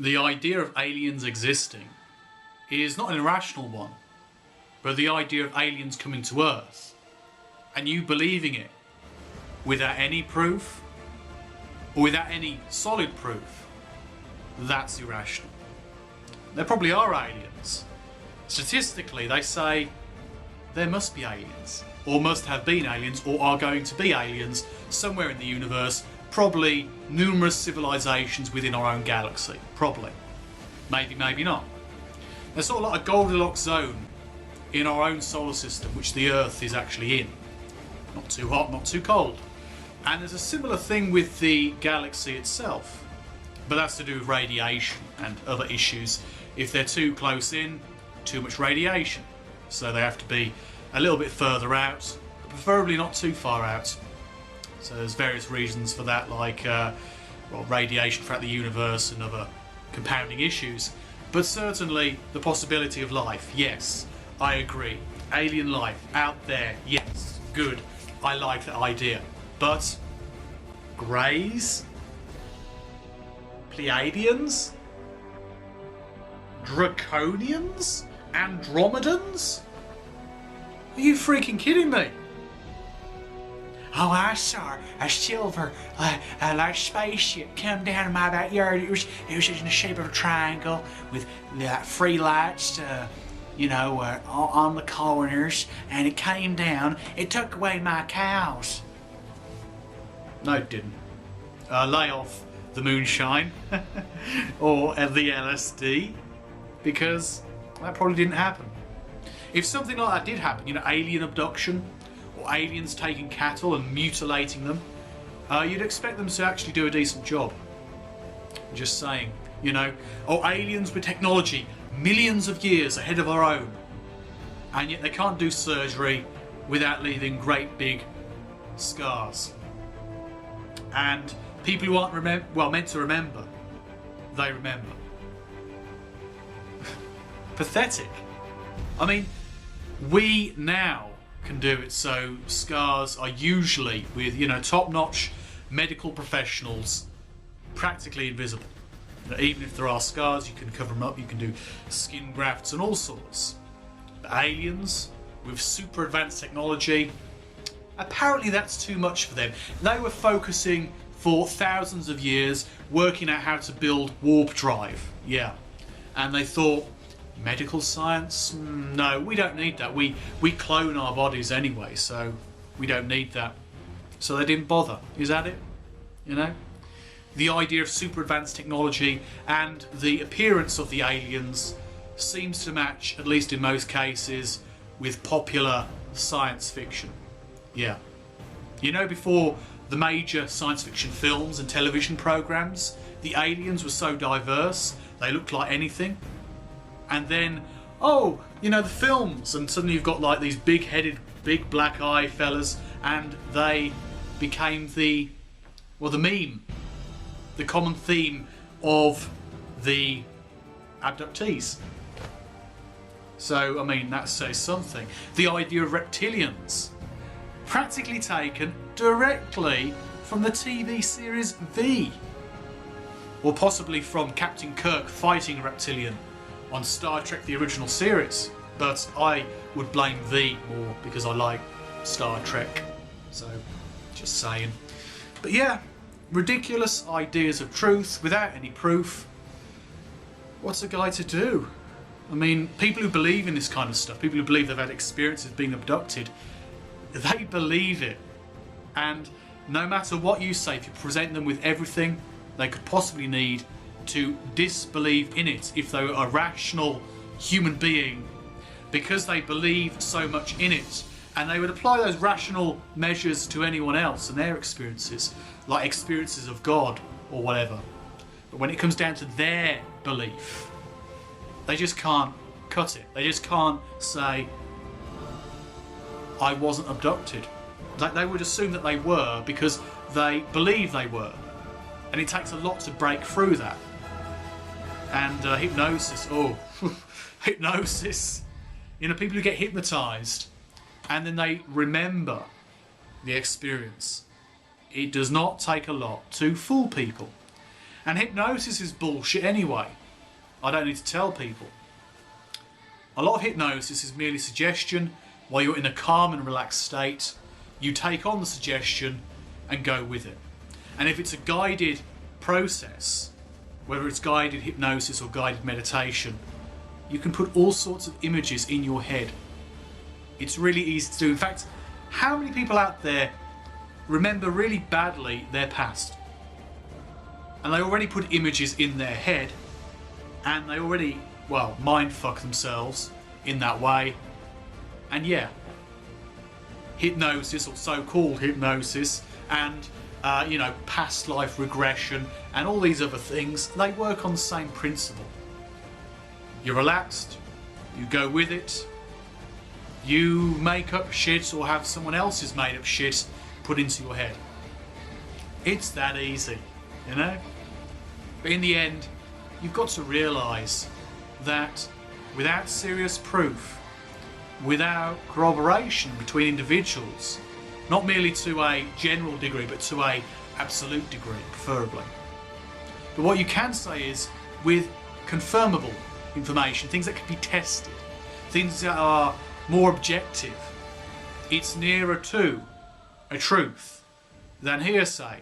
the idea of aliens existing is not an irrational one, but the idea of aliens coming to Earth and you believing it without any proof or without any solid proof, that's irrational. There probably are aliens. Statistically, they say there must be aliens, or must have been aliens, or are going to be aliens somewhere in the universe, probably numerous civilizations within our own galaxy. Probably. Maybe, maybe not. There's sort of like a Goldilocks zone in our own solar system, which the Earth is actually in. Not too hot, not too cold. And there's a similar thing with the galaxy itself, but that's to do with radiation and other issues. If they're too close in, too much radiation. So they have to be a little bit further out, but preferably not too far out. So there's various reasons for that, like radiation throughout the universe and other compounding issues. But certainly the possibility of life, yes, I agree. Alien life out there, yes, good. I like that idea. But Greys? Pleiadians? Draconians? Andromedans? Are you freaking kidding me? Oh, I saw a silver, large spaceship come down in my backyard. It was in the shape of a triangle with three lights, on the corners, and it came down. It took away my cows. No, it didn't. Lay off the moonshine or the LSD, because that probably didn't happen. If something like that did happen, alien abduction, or aliens taking cattle and mutilating them, you'd expect them to actually do a decent job. Just saying, or aliens with technology millions of years ahead of our own, and yet they can't do surgery without leaving great big scars. And people who aren't meant to remember, they remember. Pathetic. I mean, we now can do it, so scars are usually with, top-notch medical professionals, practically invisible. Even if there are scars, you can cover them up, you can do skin grafts and all sorts. But aliens, with super advanced technology, apparently that's too much for them. They were focusing for thousands of years, working out how to build warp drive, yeah. And they thought, medical science? No, we don't need that. We clone our bodies anyway, so we don't need that. So they didn't bother. Is that it? The idea of super advanced technology and the appearance of the aliens seems to match, at least in most cases, with popular science fiction. Yeah. Before the major science fiction films and television programs, the aliens were so diverse, they looked like anything. And then, the films, and suddenly you've got like these big-headed, big black eye fellas, and they became the meme, the common theme of the abductees. So, I mean, that says something. The idea of reptilians, practically taken directly from the TV series V, or possibly from Captain Kirk fighting a reptilian on Star Trek the original series, but I would blame V more because I like Star Trek, so just saying. But yeah, ridiculous ideas of truth without any proof. What's a guy to do? I mean, people who believe in this kind of stuff, people who believe they've had experiences being abducted, they believe it. And no matter what you say, if you present them with everything they could possibly need to disbelieve in it, if they were a rational human being, because they believe so much in it, and they would apply those rational measures to anyone else and their experiences, like experiences of God or whatever. But when it comes down to their belief, they just can't cut it. They just can't say, I wasn't abducted. They would assume that they were because they believe they were. And it takes a lot to break through that. And hypnosis, hypnosis. People who get hypnotised and then they remember the experience. It does not take a lot to fool people. And hypnosis is bullshit anyway. I don't need to tell people. A lot of hypnosis is merely suggestion. While you're in a calm and relaxed state, you take on the suggestion and go with it. And if it's a guided process, whether it's guided hypnosis or guided meditation, you can put all sorts of images in your head. It's really easy to do. In fact, how many people out there remember really badly their past? And they already put images in their head, and they already, well, mindfuck themselves in that way. And yeah, hypnosis, or so-called hypnosis, and past life regression, and all these other things, they work on the same principle. You're relaxed, you go with it, you make up shit or have someone else's made up shit put into your head. It's that easy, you know? But in the end, you've got to realise that without serious proof, without corroboration between individuals, not merely to a general degree, but to a absolute degree, preferably. But what you can say is, with confirmable information, things that can be tested, things that are more objective, it's nearer to a truth than hearsay.